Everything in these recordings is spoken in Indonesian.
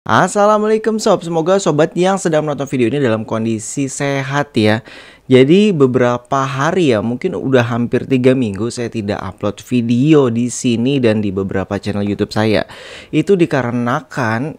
Assalamualaikum sob, semoga sobat yang sedang menonton video ini dalam kondisi sehat ya. Jadi beberapa hari ya, mungkin udah hampir 3 minggu saya tidak upload video di sini dan di beberapa channel YouTube saya. Itu dikarenakan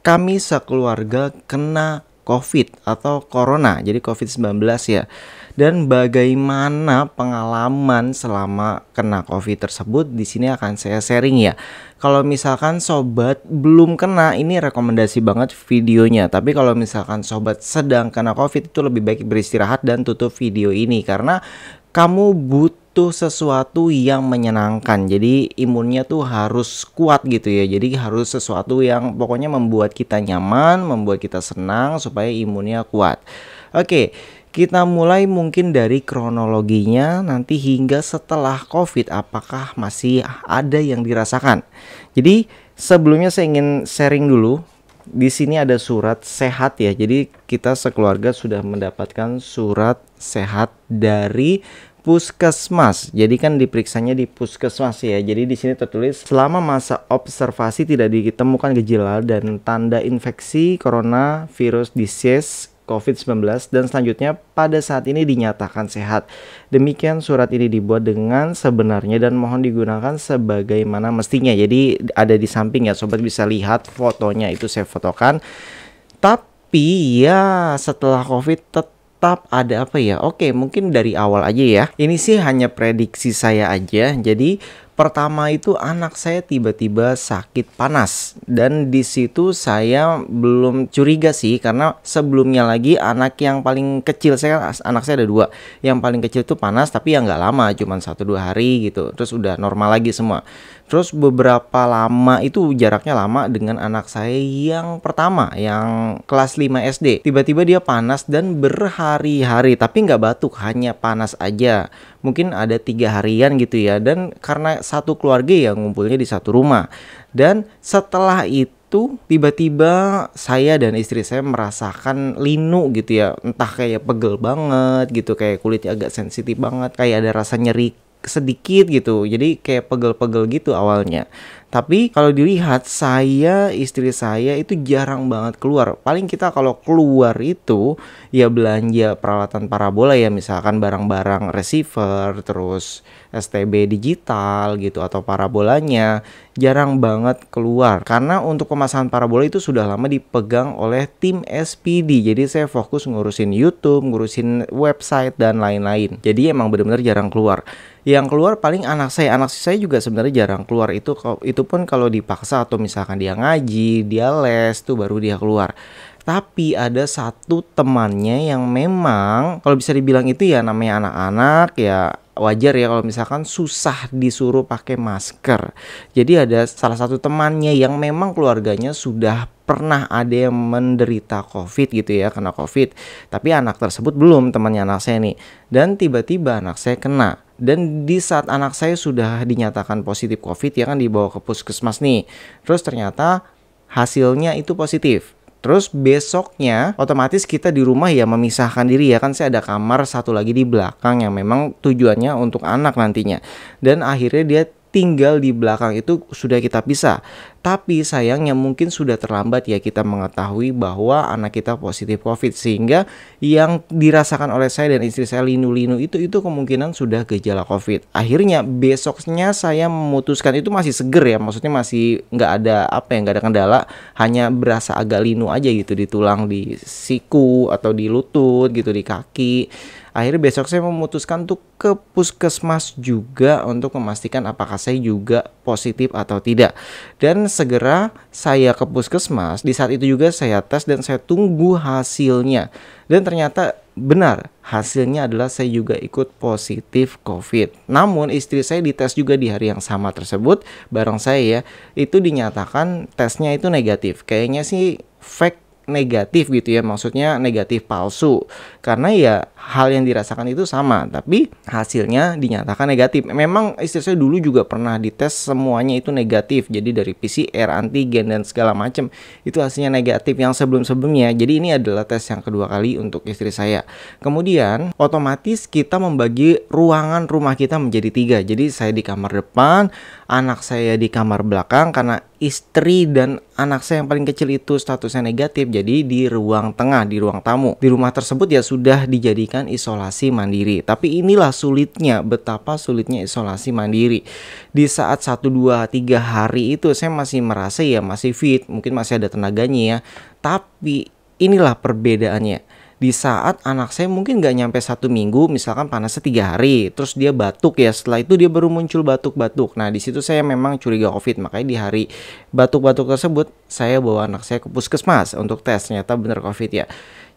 kami sekeluarga kena COVID atau Corona, jadi COVID-19 ya. Dan bagaimana pengalaman selama kena COVID tersebut di sini akan saya sharing ya. Kalau misalkan sobat belum kena, ini rekomendasi banget videonya. Tapi kalau misalkan sobat sedang kena COVID, itu lebih baik beristirahat dan tutup video ini karena kamu butuh sesuatu yang menyenangkan. Jadi imunnya tuh harus kuat gitu ya. Jadi harus sesuatu yang pokoknya membuat kita nyaman, membuat kita senang supaya imunnya kuat. Oke, kita mulai mungkin dari kronologinya nanti hingga setelah COVID apakah masih ada yang dirasakan. Jadi sebelumnya saya ingin sharing dulu. Di sini ada surat sehat ya. Jadi kita sekeluarga sudah mendapatkan surat sehat dari Puskesmas. Jadi kan diperiksanya di Puskesmas ya. Jadi di sini tertulis selama masa observasi tidak ditemukan gejala dan tanda infeksi coronavirus disease COVID-19 dan selanjutnya pada saat ini dinyatakan sehat. Demikian surat ini dibuat dengan sebenarnya dan mohon digunakan sebagaimana mestinya. Jadi ada di samping ya, sobat bisa lihat fotonya, itu saya fotokan. Tapi ya setelah COVID tetap ada apa ya? Oke, mungkin dari awal aja ya. Ini sih hanya prediksi saya aja. Jadi pertama itu anak saya tiba-tiba sakit panas dan di situ saya belum curiga sih karena sebelumnya lagi anak yang paling kecil anak saya ada dua, yang paling kecil itu panas tapi ya nggak lama, cuman 1-2 hari gitu, terus udah normal lagi semua. Terus beberapa lama itu jaraknya lama dengan anak saya yang pertama yang kelas 5 SD, tiba-tiba dia panas dan berhari-hari tapi nggak batuk, hanya panas aja. Mungkin ada 3 harian gitu ya, dan karena satu keluarga yang ngumpulnya di satu rumah. Dan setelah itu tiba-tiba saya dan istri saya merasakan linu gitu ya, entah kayak pegel banget gitu, kayak kulitnya agak sensitif banget, kayak ada rasa nyeri sedikit gitu, jadi kayak pegel-pegel gitu awalnya. Tapi kalau dilihat saya, istri saya itu jarang banget keluar. Paling kita kalau keluar itu ya belanja peralatan parabola ya, misalkan barang-barang receiver, terus STB digital gitu atau parabolanya. Jarang banget keluar karena untuk pemasangan parabola itu sudah lama dipegang oleh tim SPD. Jadi saya fokus ngurusin YouTube, ngurusin website dan lain-lain. Jadi emang benar-benar jarang keluar. Yang keluar paling anak saya juga sebenarnya jarang keluar, itu pun kalau dipaksa atau misalkan dia ngaji, dia les tuh baru dia keluar. Tapi ada satu temannya yang memang kalau bisa dibilang itu ya namanya anak-anak ya wajar ya kalau misalkan susah disuruh pakai masker. Jadi ada salah satu temannya yang memang keluarganya sudah pernah ada yang menderita COVID gitu ya, kena COVID. Tapi anak tersebut belum, temannya anak saya nih. Dan tiba-tiba anak saya kena. Dan di saat anak saya sudah dinyatakan positif COVID ya kan, dibawa ke puskesmas nih. Terus ternyata hasilnya itu positif. Terus besoknya otomatis kita di rumah ya memisahkan diri ya kan, saya ada kamar satu lagi di belakang yang memang tujuannya untuk anak nantinya. Dan akhirnya dia tinggal di belakang itu sudah kita pisah. Tapi sayangnya mungkin sudah terlambat ya kita mengetahui bahwa anak kita positif COVID, sehingga yang dirasakan oleh saya dan istri saya linu-linu itu kemungkinan sudah gejala COVID. Akhirnya besoknya saya memutuskan, itu masih seger ya, maksudnya masih nggak ada apa ya, nggak ada kendala, hanya berasa agak linu aja gitu di tulang, di siku atau di lutut gitu, di kaki. Akhirnya besok saya memutuskan untuk ke puskesmas juga untuk memastikan apakah saya juga positif atau tidak. Dan segera saya ke puskesmas. Di saat itu juga saya tes dan saya tunggu hasilnya. Dan ternyata benar, hasilnya adalah saya juga ikut positif COVID. Namun istri saya dites juga di hari yang sama tersebut bareng saya ya. Itu dinyatakan tesnya itu negatif. Kayaknya sih fake negatif gitu ya, maksudnya negatif palsu, karena ya hal yang dirasakan itu sama tapi hasilnya dinyatakan negatif. Memang istri saya dulu juga pernah dites, semuanya itu negatif, jadi dari PCR, antigen dan segala macam itu hasilnya negatif yang sebelum-sebelumnya. Jadi ini adalah tes yang kedua kali untuk istri saya. Kemudian otomatis kita membagi ruangan rumah kita menjadi 3. Jadi saya di kamar depan, anak saya di kamar belakang karena istri dan anak saya yang paling kecil itu statusnya negatif, jadi di ruang tengah, di ruang tamu. Di rumah tersebut ya sudah dijadikan isolasi mandiri. Tapi inilah sulitnya, betapa sulitnya isolasi mandiri. Di saat 1, 2, 3 hari itu saya masih merasa ya masih fit, mungkin masih ada tenaganya ya. Tapi inilah perbedaannya. Di saat anak saya mungkin nggak nyampe 1 minggu, misalkan panasnya 3 hari, terus dia batuk ya, setelah itu dia baru muncul batuk-batuk. Nah di situ saya memang curiga COVID, makanya di hari batuk-batuk tersebut saya bawa anak saya ke puskesmas untuk tes, ternyata bener COVID ya.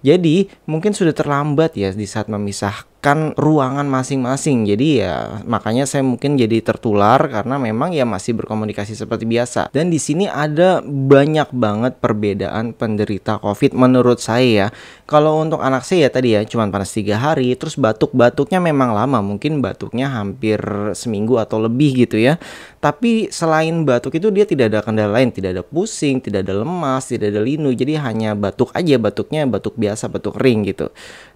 Jadi mungkin sudah terlambat ya di saat memisahkan ruangan masing-masing. Jadi ya makanya saya mungkin jadi tertular karena memang ya masih berkomunikasi seperti biasa. Dan di sini ada banyak banget perbedaan penderita COVID menurut saya ya. Kalau untuk anak saya ya tadi ya cuman panas 3 hari, terus batuknya memang lama, mungkin batuknya hampir seminggu atau lebih gitu ya. Tapi selain batuk itu dia tidak ada kendala lain, tidak ada pusing, tidak ada lemas, tidak ada linu. Jadi hanya batuk aja, batuknya batuk biasa, batuk kering gitu.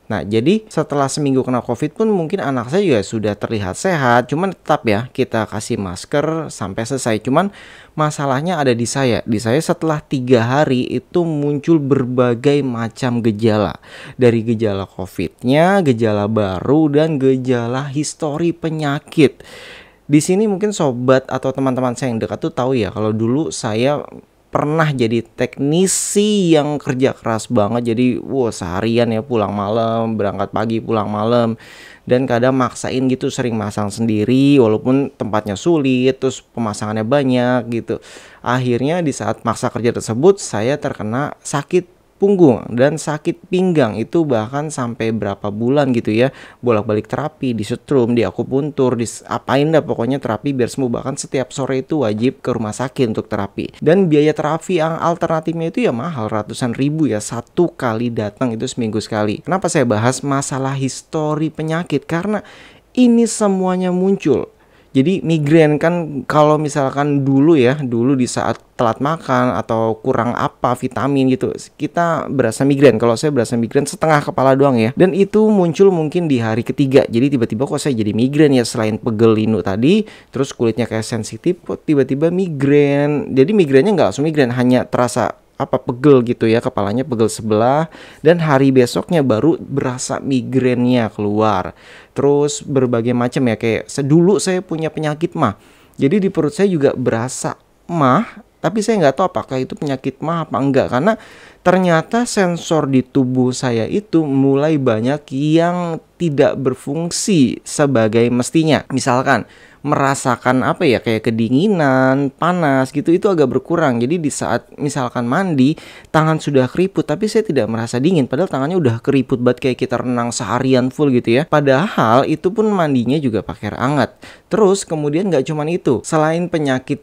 Nah, jadi setelah seminggu kena COVID pun mungkin anak saya juga sudah terlihat sehat. Cuman tetap ya kita kasih masker sampai selesai. Cuman masalahnya ada di saya. Di saya setelah 3 hari itu muncul berbagai macam gejala. Dari gejala COVID-nya, gejala baru, dan gejala histori penyakit. Di sini mungkin sobat atau teman-teman saya yang dekat tuh tahu ya kalau dulu saya pernah jadi teknisi yang kerja keras banget. Jadi seharian ya pulang malam, berangkat pagi pulang malam, dan kadang maksain gitu, sering masang sendiri walaupun tempatnya sulit, terus pemasangannya banyak gitu. Akhirnya di saat maksa kerja tersebut saya terkena sakit punggung dan sakit pinggang, itu bahkan sampai berapa bulan gitu ya, bolak-balik terapi, disetrum, diakupuntur, apain dah pokoknya terapi biar sembuh. Bahkan setiap sore itu wajib ke rumah sakit untuk terapi, dan biaya terapi yang alternatifnya itu ya mahal, ratusan ribu ya, 1 kali datang itu seminggu sekali. Kenapa saya bahas masalah histori penyakit? Karena ini semuanya muncul. Jadi migrain kan kalau misalkan dulu di saat telat makan atau kurang apa vitamin gitu, kita berasa migrain. Kalau saya berasa migrain setengah kepala doang ya. Dan itu muncul mungkin di hari ketiga. Jadi tiba-tiba kok saya jadi migrain ya, selain pegel linu tadi, terus kulitnya kayak sensitif, kok tiba-tiba migrain. Jadi migrainnya nggak langsung migrain, hanya terasa pegel gitu ya, kepalanya pegel sebelah, dan hari besoknya baru berasa migrainnya keluar. Terus berbagai macam ya, kayak dulu saya punya penyakit mah, jadi di perut saya juga berasa mah, tapi saya nggak tahu apakah itu penyakit mah apa enggak, karena ternyata sensor di tubuh saya itu mulai banyak yang tidak berfungsi sebagai mestinya. Misalkan merasakan kayak kedinginan, panas gitu, itu agak berkurang. Jadi di saat misalkan mandi, tangan sudah keriput tapi saya tidak merasa dingin, padahal tangannya udah keriput banget, kayak kita renang seharian full gitu ya. Padahal itu pun mandinya juga pakai air hangat. Terus kemudian nggak cuman itu, selain penyakit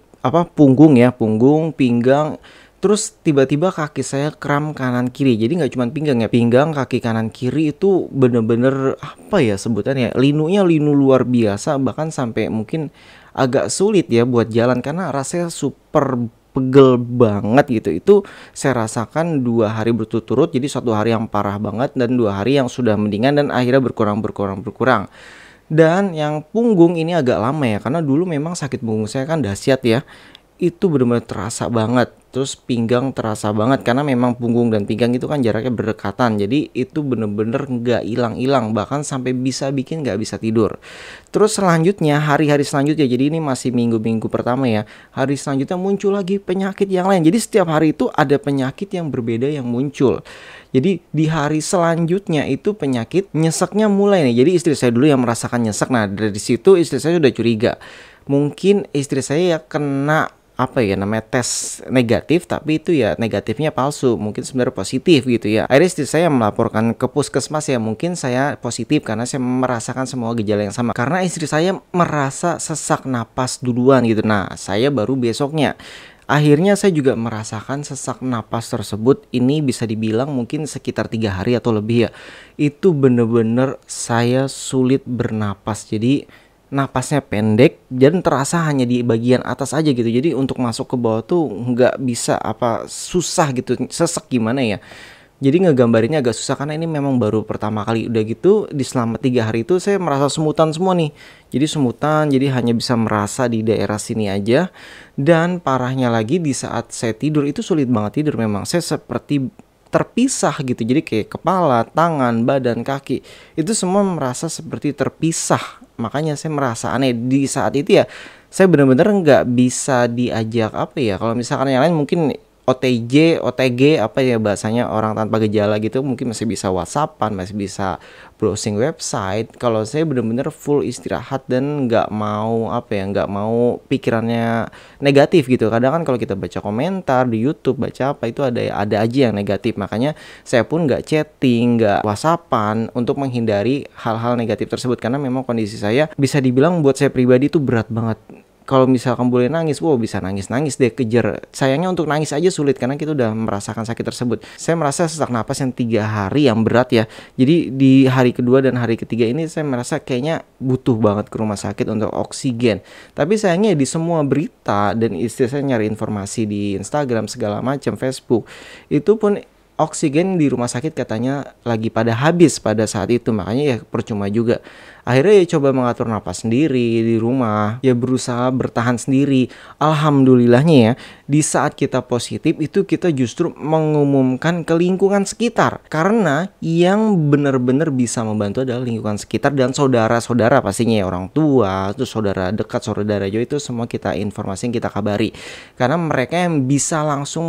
punggung ya, punggung, pinggang, terus tiba-tiba kaki saya kram kanan kiri. Jadi nggak cuma pinggang ya, pinggang, kaki kanan kiri itu bener-bener sebutannya, linunya linu luar biasa, bahkan sampai mungkin agak sulit ya buat jalan karena rasanya super pegel banget gitu. Itu saya rasakan 2 hari berturut-turut. Jadi 1 hari yang parah banget dan 2 hari yang sudah mendingan, dan akhirnya berkurang. Dan yang punggung ini agak lama ya, karena dulu memang sakit punggung saya kan dahsyat ya, itu benar-benar terasa banget. Terus pinggang terasa banget karena memang punggung dan pinggang itu kan jaraknya berdekatan, jadi itu bener-bener nggak hilang-hilang, bahkan sampai bisa bikin nggak bisa tidur. Terus selanjutnya, hari-hari selanjutnya, jadi ini masih minggu-minggu pertama ya, hari selanjutnya muncul lagi penyakit yang lain. Jadi setiap hari itu ada penyakit yang berbeda yang muncul. Jadi di hari selanjutnya itu penyakit nyeseknya mulai nih. Jadi istri saya dulu yang merasakan nyesek. Nah dari situ istri saya sudah curiga, mungkin istri saya ya kena namanya tes negatif, tapi itu ya negatifnya palsu, mungkin sebenarnya positif gitu ya. Akhirnya istri saya melaporkan ke puskesmas ya, mungkin saya positif karena saya merasakan semua gejala yang sama. Karena istri saya merasa sesak napas duluan gitu, nah saya baru besoknya. Akhirnya saya juga merasakan sesak napas tersebut. Ini bisa dibilang mungkin sekitar 3 hari atau lebih ya. Itu bener-bener saya sulit bernapas, jadi napasnya pendek dan terasa hanya di bagian atas aja gitu. Jadi untuk masuk ke bawah tuh nggak bisa, susah gitu, sesek gimana ya. Jadi ngegambarinnya agak susah karena ini memang baru pertama kali. Udah gitu di selama 3 hari itu saya merasa semutan semua nih. Jadi semutan, jadi hanya bisa merasa di daerah sini aja. Dan parahnya lagi di saat saya tidur itu sulit banget tidur memang. Saya seperti terpisah gitu. Jadi kayak kepala, tangan, badan, kaki itu semua merasa seperti terpisah. Makanya saya merasa aneh di saat itu ya. Saya benar-benar nggak bisa diajak apa ya. Kalau misalkan yang lain mungkin OTG, OTG apa ya bahasanya, orang tanpa gejala gitu mungkin masih bisa WhatsAppan, masih bisa browsing website. Kalau saya bener-bener full istirahat dan nggak mau apa ya, nggak mau pikirannya negatif gitu. Kadang kan kalau kita baca komentar di YouTube, baca apa itu ada aja yang negatif. Makanya saya pun nggak chatting, nggak WhatsAppan untuk menghindari hal-hal negatif tersebut karena memang kondisi saya bisa dibilang buat saya pribadi itu berat banget. Kalau misalkan boleh nangis, wow bisa nangis-nangis deh kejar. Sayangnya untuk nangis aja sulit karena kita udah merasakan sakit tersebut. Saya merasa sesak napas yang 3 hari yang berat ya. Jadi di hari kedua dan hari ketiga ini saya merasa kayaknya butuh banget ke rumah sakit untuk oksigen. Tapi sayangnya di semua berita dan istri saya nyari informasi di Instagram segala macam, Facebook, itu pun oksigen di rumah sakit katanya lagi pada habis pada saat itu. Makanya ya percuma juga. Akhirnya ya coba mengatur napas sendiri di rumah, ya berusaha bertahan sendiri. Alhamdulillahnya ya, di saat kita positif itu kita justru mengumumkan ke lingkungan sekitar. Karena yang benar-benar bisa membantu adalah lingkungan sekitar dan saudara-saudara pastinya ya, orang tua, terus saudara dekat, saudara jauh itu semua kita informasi, kita kabari. Karena mereka yang bisa langsung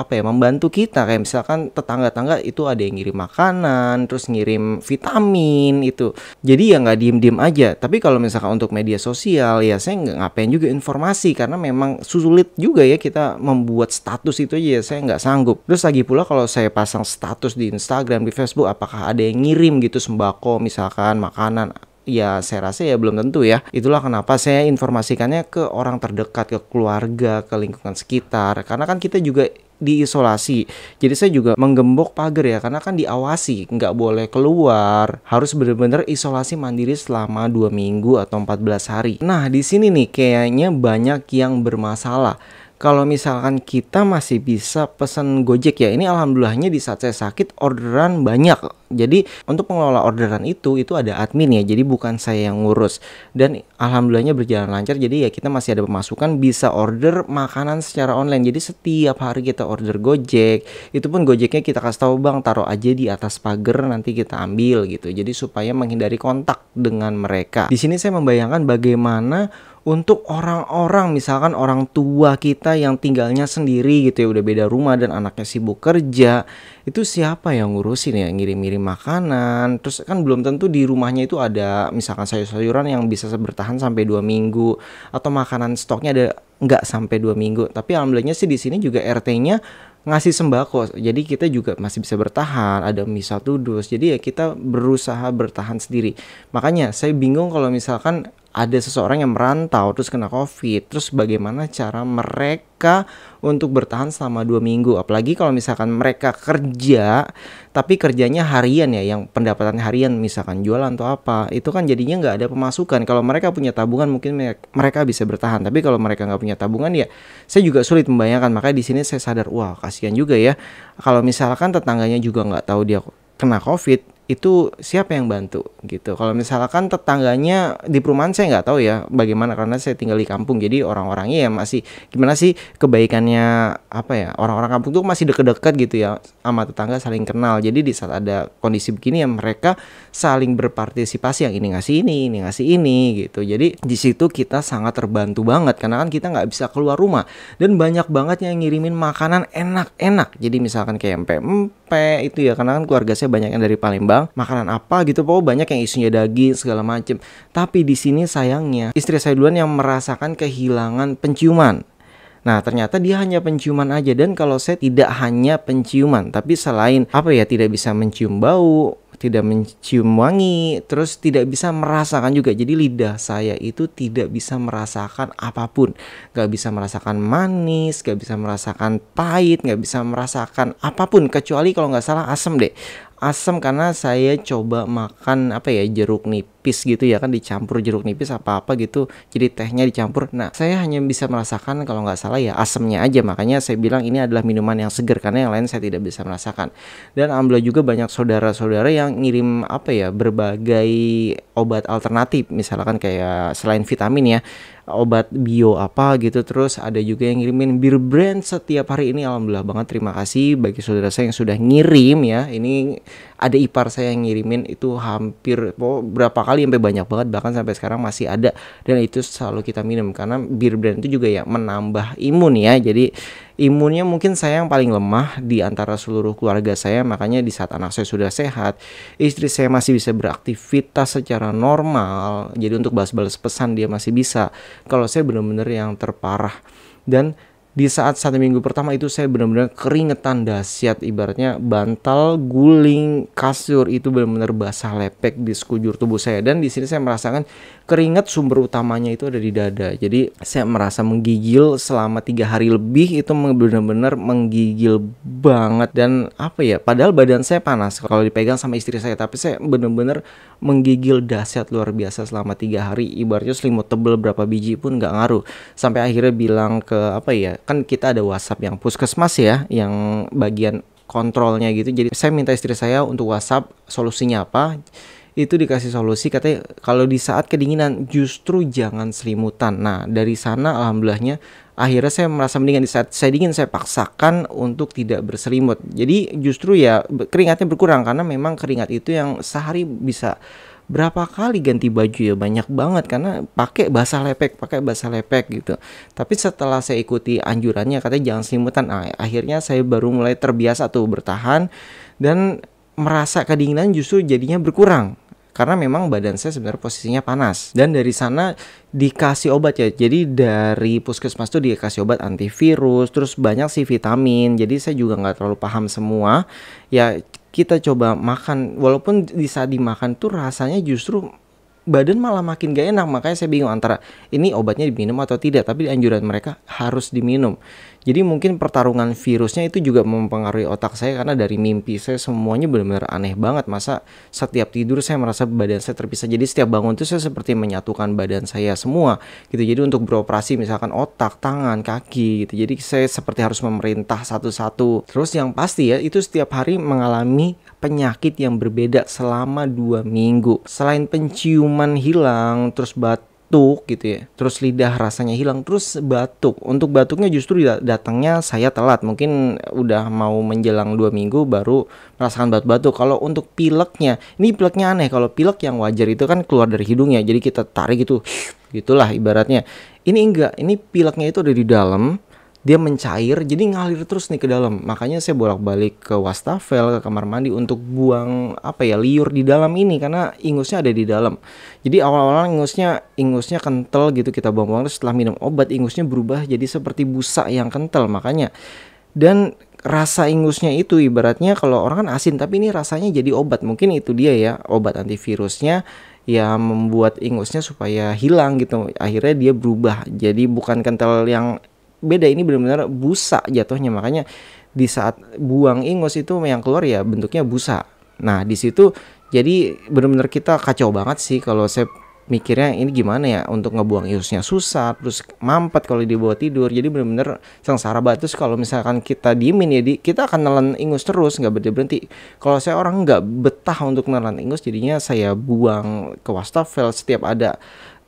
membantu kita. Kayak misalkan tetangga-tetangga itu ada yang ngirim makanan, terus ngirim vitamin itu. Jadi ya nggak diem-diem aja. Tapi kalau misalkan untuk media sosial ya saya nggak ngapain juga informasi karena memang sulit juga ya kita membuat status itu aja ya, saya nggak sanggup. Terus lagi pula kalau saya pasang status di Instagram, di Facebook, apakah ada yang ngirim gitu sembako misalkan makanan, ya saya rasa ya belum tentu ya. Itulah kenapa saya informasikannya ke orang terdekat, ke keluarga, ke lingkungan sekitar. Karena kan kita juga diisolasi. Jadi saya juga menggembok pagar ya, karena kan diawasi, nggak boleh keluar, harus benar-benar isolasi mandiri selama 2 minggu atau 14 hari. Nah, di sini nih kayaknya banyak yang bermasalah. Kalau misalkan kita masih bisa pesan Gojek ya, ini alhamdulillahnya di saat saya sakit orderan banyak. Jadi untuk pengelola orderan itu ada admin ya, jadi bukan saya yang ngurus. Dan alhamdulillahnya berjalan lancar, jadi ya kita masih ada pemasukan, bisa order makanan secara online. Jadi setiap hari kita order Gojek, itu pun Gojeknya kita kasih tahu, bang taruh aja di atas pagar nanti kita ambil gitu. Jadi supaya menghindari kontak dengan mereka. Di sini saya membayangkan bagaimana untuk orang-orang misalkan orang tua kita yang tinggalnya sendiri gitu ya, udah beda rumah dan anaknya sibuk kerja, itu siapa yang ngurusin ya, ngirim-ngirim makanan. Terus kan belum tentu di rumahnya itu ada misalkan sayur-sayuran yang bisa bertahan sampai 2 minggu atau makanan stoknya ada nggak sampai 2 minggu. Tapi alhamdulillahnya sih di sini juga RT-nya ngasih sembako, jadi kita juga masih bisa bertahan, ada mie 1 dus. Jadi ya kita berusaha bertahan sendiri. Makanya saya bingung kalau misalkan ada seseorang yang merantau terus kena COVID, terus bagaimana cara mereka untuk bertahan selama 2 minggu. Apalagi kalau misalkan mereka kerja tapi kerjanya harian ya, yang pendapatan harian misalkan jualan atau apa, itu kan jadinya nggak ada pemasukan. Kalau mereka punya tabungan mungkin mereka bisa bertahan, tapi kalau mereka nggak punya tabungan ya saya juga sulit membayangkan. Makanya di sini saya sadar, wah kasihan juga ya kalau misalkan tetangganya juga nggak tahu dia kena COVID, itu siapa yang bantu gitu. Kalau misalkan tetangganya di perumahan saya nggak tahu ya bagaimana, karena saya tinggal di kampung, jadi orang-orangnya ya masih gimana sih kebaikannya apa ya, orang-orang kampung tuh masih deket-deket gitu ya sama tetangga, saling kenal. Jadi di saat ada kondisi begini ya mereka saling berpartisipasi, yang ini ngasih ini ngasih ini gitu. Jadi di situ kita sangat terbantu banget karena kan kita nggak bisa keluar rumah dan banyak banget yang ngirimin makanan enak-enak. Jadi misalkan kayak empek itu ya, karena kan keluarga saya banyak yang dari Palembang, makanan apa gitu, pokoknya banyak yang isinya daging segala macem. Tapi di sini sayangnya istri saya duluan yang merasakan kehilangan penciuman. Nah ternyata dia hanya penciuman aja, dan kalau saya tidak hanya penciuman, tapi selain tidak bisa mencium bau, tidak mencium wangi, terus tidak bisa merasakan juga. Jadi lidah saya itu tidak bisa merasakan apapun, gak bisa merasakan manis, gak bisa merasakan pahit, gak bisa merasakan apapun kecuali kalau nggak salah asam deh. asam karena saya coba makan apa ya, jeruk nipis gitu ya kan, dicampur jeruk nipis apa-apa gitu, jadi tehnya dicampur. Nah, saya hanya bisa merasakan kalau nggak salah ya asamnya aja, makanya saya bilang ini adalah minuman yang segar karena yang lain saya tidak bisa merasakan. Dan alhamdulillah juga banyak saudara-saudara yang ngirim apa ya, berbagai obat alternatif, misalkan kayak selain vitamin ya, obat bio apa gitu. Terus ada juga yang ngirimin bir brand setiap hari ini, alhamdulillah banget, terima kasih bagi saudara saya yang sudah ngirim ya. Ini ada ipar saya yang ngirimin itu hampir berapa kali, sampai banyak banget, bahkan sampai sekarang masih ada, dan itu selalu kita minum karena bir brand itu juga ya menambah imun ya. Jadi imunnya mungkin saya yang paling lemah di antara seluruh keluarga saya, makanya di saat anak saya sudah sehat, istri saya masih bisa beraktivitas secara normal, jadi untuk balas-balas pesan dia masih bisa. Kalau saya benar-benar yang terparah, dan di saat 1 minggu pertama itu saya benar-benar keringetan dahsyat, ibaratnya bantal, guling, kasur itu benar-benar basah lepek di sekujur tubuh saya. Dan di sini saya merasakan keringat sumber utamanya itu ada di dada. Jadi saya merasa menggigil selama 3 hari lebih, itu benar-benar menggigil banget. Dan apa ya, padahal badan saya panas kalau dipegang sama istri saya, tapi saya benar-benar menggigil dahsyat luar biasa selama 3 hari. Ibaratnya selimut tebel berapa biji pun nggak ngaruh. Sampai akhirnya bilang ke apa ya, kan kita ada WhatsApp yang puskesmas ya, yang bagian kontrolnya gitu. Jadi saya minta istri saya untuk WhatsApp solusinya apa. Itu dikasih solusi, katanya kalau di saat kedinginan justru jangan selimutan. Nah, dari sana alhamdulillahnya akhirnya saya merasa mendingan. Di saat saya dingin saya paksakan untuk tidak berselimut. Jadi justru ya keringatnya berkurang, karena memang keringat itu yang sehari bisa berapa kali ganti baju ya, banyak banget karena pakai basah lepek gitu. Tapi setelah saya ikuti anjurannya katanya jangan selimutan, akhirnya saya baru mulai terbiasa tuh bertahan, dan merasa kedinginan justru jadinya berkurang karena memang badan saya sebenarnya posisinya panas. Dan dari sana dikasih obat ya, jadi dari puskesmas tuh dikasih obat antivirus, terus banyak sih vitamin. Jadi saya juga nggak terlalu paham semua ya. Kita coba makan, walaupun di saat dimakan tuh rasanya justru badan malah makin gak enak. Makanya saya bingung antara ini obatnya diminum atau tidak, tapi anjuran mereka harus diminum. Jadi mungkin pertarungan virusnya itu juga mempengaruhi otak saya, karena dari mimpi saya semuanya benar-benar aneh banget. Masa setiap tidur saya merasa badan saya terpisah, jadi setiap bangun tuh saya seperti menyatukan badan saya semua gitu. Jadi untuk beroperasi misalkan otak, tangan, kaki gitu, jadi saya seperti harus memerintah satu-satu. Terus yang pasti ya, itu setiap hari mengalami penyakit yang berbeda selama 2 minggu. Selain penciuman hilang, terus batuk gitu ya, terus lidah rasanya hilang, terus batuk. Untuk batuknya justru datangnya saya telat, mungkin udah mau menjelang 2 minggu baru merasakan batuk-batuk. Kalau untuk pileknya, ini pileknya aneh. Kalau pilek yang wajar itu kan keluar dari hidungnya, jadi kita tarik gitu, gitulah ibaratnya. Ini enggak, ini pileknya itu ada di dalam, dia mencair, jadi ngalir terus nih ke dalam. Makanya saya bolak-balik ke wastafel, ke kamar mandi untuk buang apa ya, liur di dalam ini, karena ingusnya ada di dalam. Jadi awal-awal ingusnya kental gitu, kita buang-buang, terus setelah minum obat ingusnya berubah jadi seperti busa yang kental. Makanya, dan rasa ingusnya itu ibaratnya kalau orang kan asin, tapi ini rasanya jadi obat. Mungkin itu dia ya, obat antivirusnya ya, membuat ingusnya supaya hilang gitu. Akhirnya dia berubah jadi bukan kental yang beda, ini benar-benar busa jatuhnya. Makanya di saat buang ingus itu yang keluar ya bentuknya busa. Nah di situ jadi benar-benar kita kacau banget sih. Kalau saya mikirnya ini gimana ya, untuk ngebuang ingusnya susah, terus mampet kalau dibawa tidur, jadi benar-benar sengsara banget. Terus kalau misalkan kita diemin ya, kita akan nelen ingus terus nggak berhenti. Kalau saya orang nggak betah untuk nelen ingus, jadinya saya buang ke wastafel setiap ada,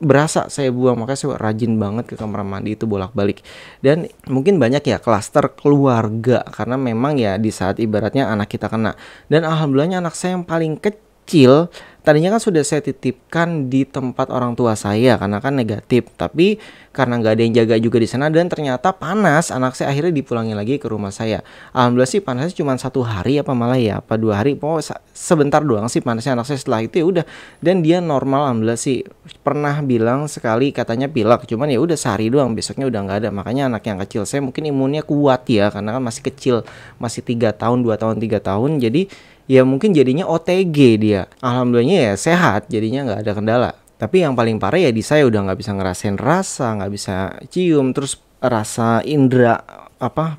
berasa saya buang. Makanya saya rajin banget ke kamar mandi itu bolak-balik. Dan mungkin banyak ya klaster keluarga, karena memang ya di saat ibaratnya anak kita kena. Dan alhamdulillahnya anak saya yang paling kecil tadinya kan sudah saya titipkan di tempat orang tua saya karena kan negatif, tapi karena nggak ada yang jaga juga di sana dan ternyata panas, anak saya akhirnya dipulangin lagi ke rumah saya. Alhamdulillah sih panasnya cuma 1 hari apa malah ya apa 2 hari, pokoknya sebentar doang sih panasnya anak saya. Setelah itu ya udah, dan dia normal alhamdulillah sih. Pernah bilang sekali katanya pilek, cuman ya udah sehari doang, besoknya udah nggak ada. Makanya anak yang kecil saya mungkin imunnya kuat ya, karena kan masih kecil, masih 3 tahun 2 tahun 3 tahun, jadi ya mungkin jadinya OTG dia. Alhamdulillahnya ya sehat, jadinya nggak ada kendala. Tapi yang paling parah ya di saya udah nggak bisa ngerasain rasa, nggak bisa cium, terus rasa indera apa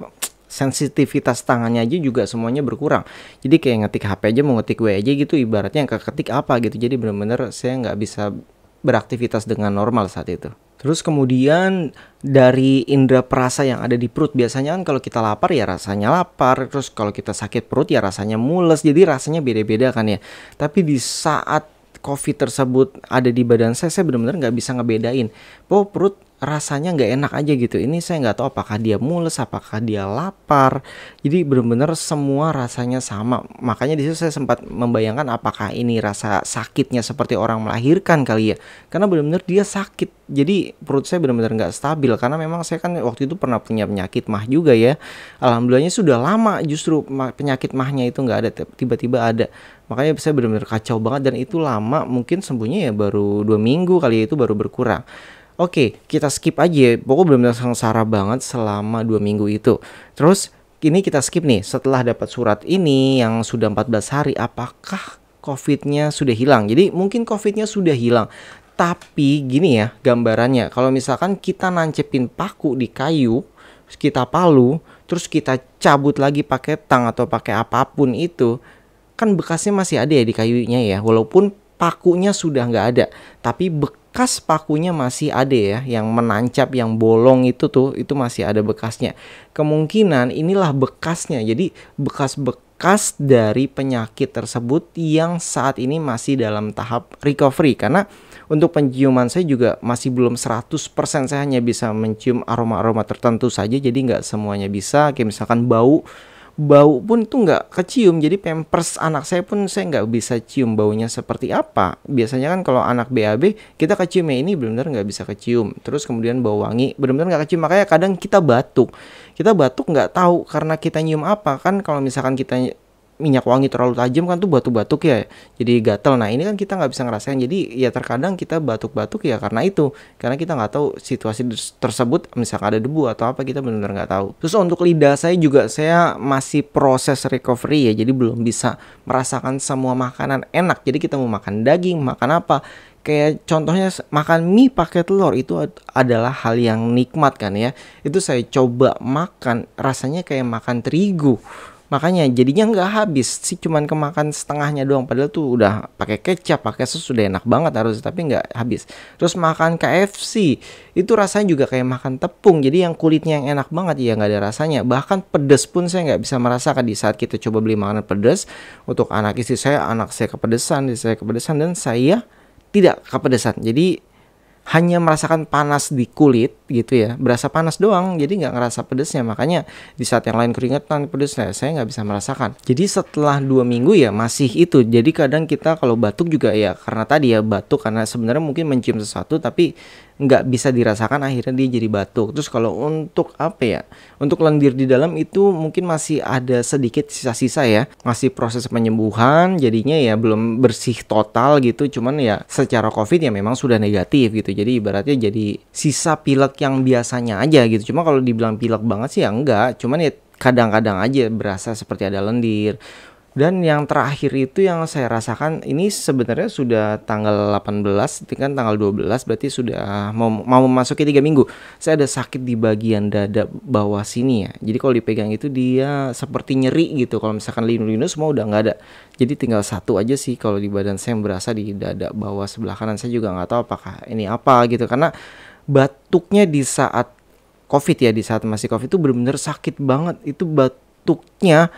sensitivitas tangannya aja juga semuanya berkurang. Jadi kayak ngetik HP aja mau ngetik W aja gitu ibaratnya yang ketik apa gitu. Jadi bener-bener saya nggak bisa beraktivitas dengan normal saat itu. Terus kemudian dari indera perasa yang ada di perut, biasanya kan kalau kita lapar ya rasanya lapar, terus kalau kita sakit perut ya rasanya mules, jadi rasanya beda-beda kan ya. Tapi di saat COVID tersebut ada di badan saya benar-benar nggak bisa ngebedain. Perut rasanya nggak enak aja gitu. Ini saya nggak tahu apakah dia mules, apakah dia lapar. Jadi benar-benar semua rasanya sama. Makanya di situ saya sempat membayangkan apakah ini rasa sakitnya seperti orang melahirkan kali ya. Karena benar-benar dia sakit. Jadi perut saya benar-benar nggak stabil. Karena memang saya kan waktu itu pernah punya penyakit MAH juga ya. Alhamdulillahnya sudah lama justru penyakit MAH-nya itu nggak ada. Tiba-tiba ada. Makanya saya benar-benar kacau banget dan itu lama. Mungkin sembuhnya ya baru 2 minggu kali ya, itu baru berkurang. Oke, kita skip aja. Pokoknya benar-benar sengsara banget selama 2 minggu itu. Terus ini kita skip nih. Setelah dapat surat ini yang sudah 14 hari, apakah COVID-nya sudah hilang? Jadi mungkin COVID-nya sudah hilang. Tapi gini ya gambarannya. Kalau misalkan kita nancepin paku di kayu, kita palu, terus kita cabut lagi pakai tang atau pakai apapun itu, kan bekasnya masih ada ya di kayunya ya. Walaupun pakunya sudah nggak ada, tapi bekas pakunya masih ada ya, yang menancap, yang bolong itu tuh, itu masih ada bekasnya. Kemungkinan inilah bekasnya, jadi bekas-bekas dari penyakit tersebut yang saat ini masih dalam tahap recovery. Karena untuk penciuman saya juga masih belum 100%, saya hanya bisa mencium aroma-aroma tertentu saja, jadi nggak semuanya bisa. Kayak misalkan bau pun tuh nggak kecium, jadi pampers anak saya pun saya nggak bisa cium baunya seperti apa. Biasanya kan kalau anak BAB kita keciumnya, ini benar-benar nggak bisa kecium. Terus kemudian bau wangi benar-benar nggak kecium, makanya kadang kita batuk nggak tahu karena kita nyium apa. Kan kalau misalkan kita minyak wangi terlalu tajam kan tuh batuk-batuk ya, jadi gatel. Nah ini kan kita nggak bisa ngerasain, jadi ya terkadang kita batuk-batuk ya karena itu, karena kita nggak tahu situasi tersebut, misalkan ada debu atau apa, kita benar-benar nggak tahu. Terus untuk lidah saya juga, saya masih proses recovery ya, jadi belum bisa merasakan semua makanan enak. Jadi kita mau makan daging, makan apa, kayak contohnya makan mie pakai telur itu adalah hal yang nikmat kan ya. Itu saya coba makan, rasanya kayak makan terigu. Makanya jadinya nggak habis sih, cuman kemakan setengahnya doang. Padahal tuh udah pakai kecap, pakai sos, sudah enak banget harus, tapi nggak habis. Terus makan KFC itu rasanya juga kayak makan tepung. Jadi yang kulitnya yang enak banget ya nggak ada rasanya. Bahkan pedas pun saya nggak bisa merasakan di saat kita coba beli makanan pedas. Untuk anak saya kepedesan, dan saya tidak kepedesan. Jadi hanya merasakan panas di kulit gitu ya, berasa panas doang, jadi nggak ngerasa pedesnya. Makanya di saat yang lain keringetan, pedes, saya nggak bisa merasakan. Jadi setelah 2 minggu ya masih itu. Jadi kadang kita kalau batuk juga ya karena tadi ya batuk, karena sebenarnya mungkin mencium sesuatu tapi nggak bisa dirasakan, akhirnya dia jadi batuk. Terus kalau untuk apa ya, untuk lendir di dalam itu mungkin masih ada sedikit sisa-sisa ya, masih proses penyembuhan, jadinya ya belum bersih total gitu. Cuman ya secara COVID ya memang sudah negatif gitu, jadi ibaratnya jadi sisa pilek yang biasanya aja gitu. Cuma kalau dibilang pilek banget sih ya enggak, cuman ya kadang-kadang aja berasa seperti ada lendir. Dan yang terakhir itu yang saya rasakan ini sebenarnya sudah tanggal 18, kan tanggal 12 berarti sudah mau memasuki 3 minggu. Saya ada sakit di bagian dada bawah sini ya. Jadi kalau dipegang itu dia seperti nyeri gitu. Kalau misalkan linu-linu semua udah nggak ada. Jadi tinggal satu aja sih kalau di badan saya yang berasa di dada bawah sebelah kanan. Saya juga nggak tahu apakah ini apa gitu, karena batuknya di saat COVID ya, di saat masih COVID itu benar-benar sakit banget. Itu batuknya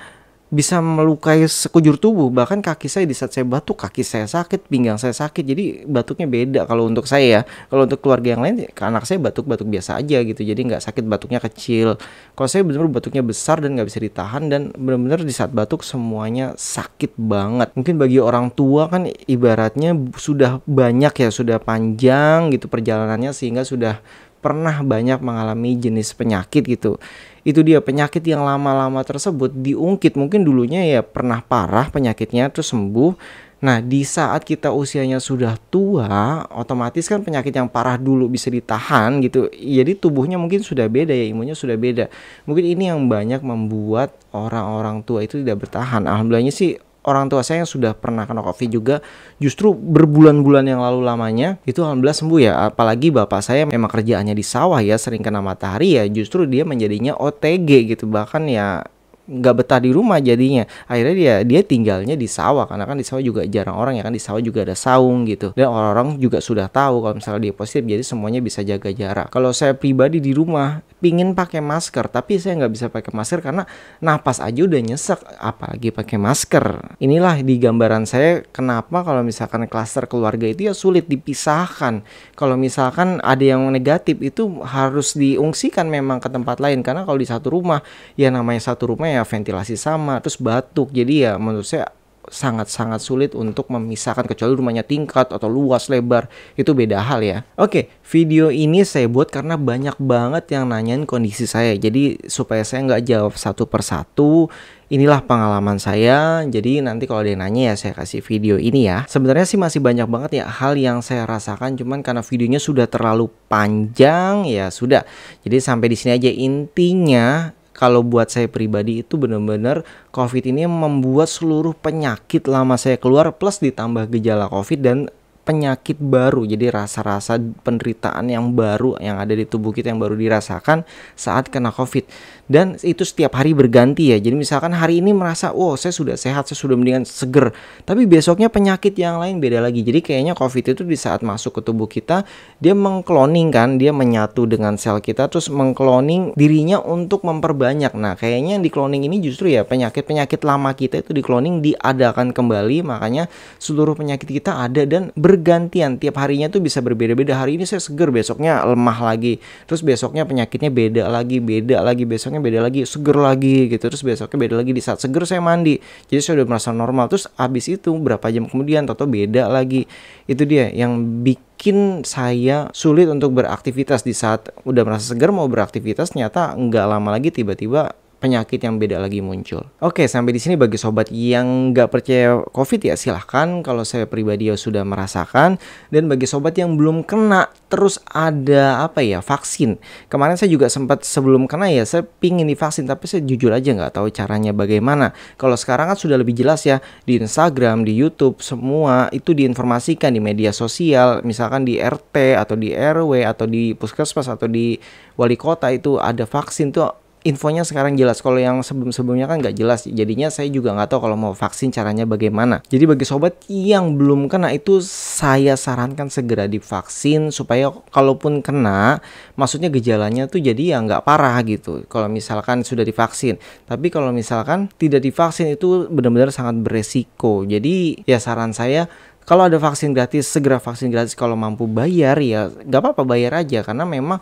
bisa melukai sekujur tubuh. Bahkan kaki saya di saat saya batuk, kaki saya sakit, pinggang saya sakit. Jadi batuknya beda kalau untuk saya ya. Kalau untuk keluarga yang lain, ke anak saya batuk-batuk biasa aja gitu. Jadi nggak sakit, batuknya kecil. Kalau saya benar-benar batuknya besar dan nggak bisa ditahan, dan benar-benar di saat batuk semuanya sakit banget. Mungkin bagi orang tua kan ibaratnya sudah banyak ya, sudah panjang gitu perjalanannya, sehingga sudah pernah banyak mengalami jenis penyakit gitu. Itu dia penyakit yang lama-lama tersebut diungkit. Mungkin dulunya ya pernah parah penyakitnya terus sembuh. Nah di saat kita usianya sudah tua, otomatis kan penyakit yang parah dulu bisa ditahan gitu. Jadi tubuhnya mungkin sudah beda ya, imunnya sudah beda. Mungkin ini yang banyak membuat orang-orang tua itu tidak bertahan. Alhamdulillahnya sih orang tua saya yang sudah pernah kena COVID juga, justru berbulan-bulan yang lalu lamanya itu alhamdulillah sembuh ya. Apalagi bapak saya memang kerjaannya di sawah ya, sering kena matahari ya, justru dia menjadinya OTG gitu, bahkan ya nggak betah di rumah jadinya. Akhirnya dia tinggalnya di sawah, karena kan di sawah juga jarang orang ya kan, di sawah juga ada saung gitu, dan orang-orang juga sudah tahu kalau misalnya dia positif, jadi semuanya bisa jaga jarak. Kalau saya pribadi di rumah pingin pakai masker, tapi saya nggak bisa pakai masker karena napas aja udah nyesek, apalagi pakai masker. Inilah di gambaran saya kenapa kalau misalkan klaster keluarga itu ya sulit dipisahkan. Kalau misalkan ada yang negatif itu harus diungsikan memang ke tempat lain, karena kalau di satu rumah ya namanya satu rumah ya ventilasi sama, terus batuk, jadi ya menurut saya sangat-sangat sulit untuk memisahkan, kecuali rumahnya tingkat atau luas lebar, itu beda hal ya. Oke, video ini saya buat karena banyak banget yang nanyain kondisi saya, jadi supaya saya nggak jawab satu persatu, inilah pengalaman saya. Jadi nanti kalau ada yang nanya ya saya kasih video ini ya. Sebenarnya sih masih banyak banget ya hal yang saya rasakan, cuman karena videonya sudah terlalu panjang ya sudah. Jadi sampai di sini aja. Intinya kalau buat saya pribadi itu benar-benar COVID ini membuat seluruh penyakit lama saya keluar, plus ditambah gejala COVID dan penyakit baru. Jadi rasa-rasa penderitaan yang baru yang ada di tubuh kita yang baru dirasakan saat kena COVID. Dan itu setiap hari berganti ya. Jadi misalkan hari ini merasa, wow saya sudah sehat, saya sudah mendingan seger, tapi besoknya penyakit yang lain beda lagi. Jadi kayaknya COVID itu di saat masuk ke tubuh kita, dia mengkloning kan, dia menyatu dengan sel kita, terus mengkloning dirinya untuk memperbanyak. Nah kayaknya yang dikloning ini justru ya penyakit-penyakit lama kita itu dikloning, diadakan kembali. Makanya seluruh penyakit kita ada dan bergantian, tiap harinya tuh bisa berbeda-beda. Hari ini saya seger, besoknya lemah lagi, terus besoknya penyakitnya beda lagi, besoknya beda lagi, seger lagi gitu, terus besoknya beda lagi. Di saat seger saya mandi, jadi saya udah merasa normal, terus abis itu berapa jam kemudian toto beda lagi. Itu dia yang bikin saya sulit untuk beraktivitas. Di saat udah merasa seger mau beraktivitas, ternyata nggak lama lagi tiba-tiba penyakit yang beda lagi muncul. Oke, sampai di sini bagi sobat yang nggak percaya COVID ya silahkan, kalau saya pribadi ya sudah merasakan. Dan bagi sobat yang belum kena, terus ada apa ya, vaksin. Kemarin saya juga sempat sebelum kena ya saya pingin divaksin, tapi saya jujur aja nggak tahu caranya bagaimana. Kalau sekarang kan sudah lebih jelas ya, di Instagram, di YouTube, semua itu diinformasikan di media sosial. Misalkan di RT atau di RW atau di puskesmas atau di wali kota itu ada vaksin tuh. Infonya sekarang jelas. Kalau yang sebelum-sebelumnya kan nggak jelas, jadinya saya juga nggak tahu kalau mau vaksin caranya bagaimana. Jadi bagi sobat yang belum kena itu saya sarankan segera divaksin, supaya kalaupun kena, maksudnya gejalanya tuh jadi ya nggak parah gitu kalau misalkan sudah divaksin. Tapi kalau misalkan tidak divaksin itu benar-benar sangat beresiko. Jadi ya saran saya, kalau ada vaksin gratis, segera vaksin gratis. Kalau mampu bayar ya nggak apa-apa, bayar aja. Karena memang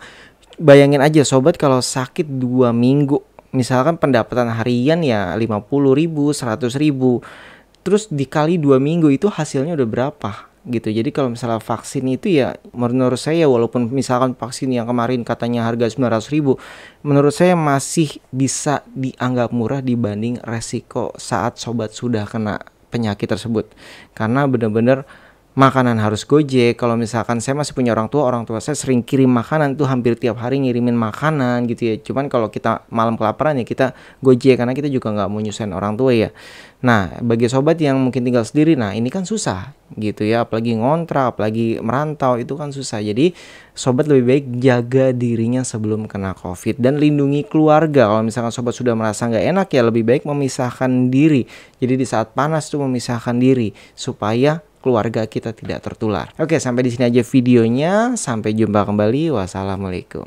bayangin aja sobat, kalau sakit 2 minggu, misalkan pendapatan harian ya 50.000, 100.000, terus dikali 2 minggu itu hasilnya udah berapa gitu. Jadi kalau misalnya vaksin itu ya menurut saya, walaupun misalkan vaksin yang kemarin katanya harga 900.000, menurut saya masih bisa dianggap murah dibanding resiko saat sobat sudah kena penyakit tersebut. Karena benar-benar makanan harus Gojek. Kalau misalkan saya masih punya orang tua saya sering kirim makanan tuh, hampir tiap hari ngirimin makanan gitu ya. Cuman kalau kita malam kelaparan ya kita Gojek, karena kita juga nggak mau nyusahin orang tua ya. Nah bagi sobat yang mungkin tinggal sendiri, nah ini kan susah gitu ya, apalagi ngontrak, apalagi merantau, itu kan susah. Jadi sobat lebih baik jaga dirinya sebelum kena COVID dan lindungi keluarga. Kalau misalkan sobat sudah merasa nggak enak ya lebih baik memisahkan diri. Jadi di saat panas tuh memisahkan diri supaya keluarga kita tidak tertular. Oke, sampai di sini aja videonya. Sampai jumpa kembali. Wassalamualaikum.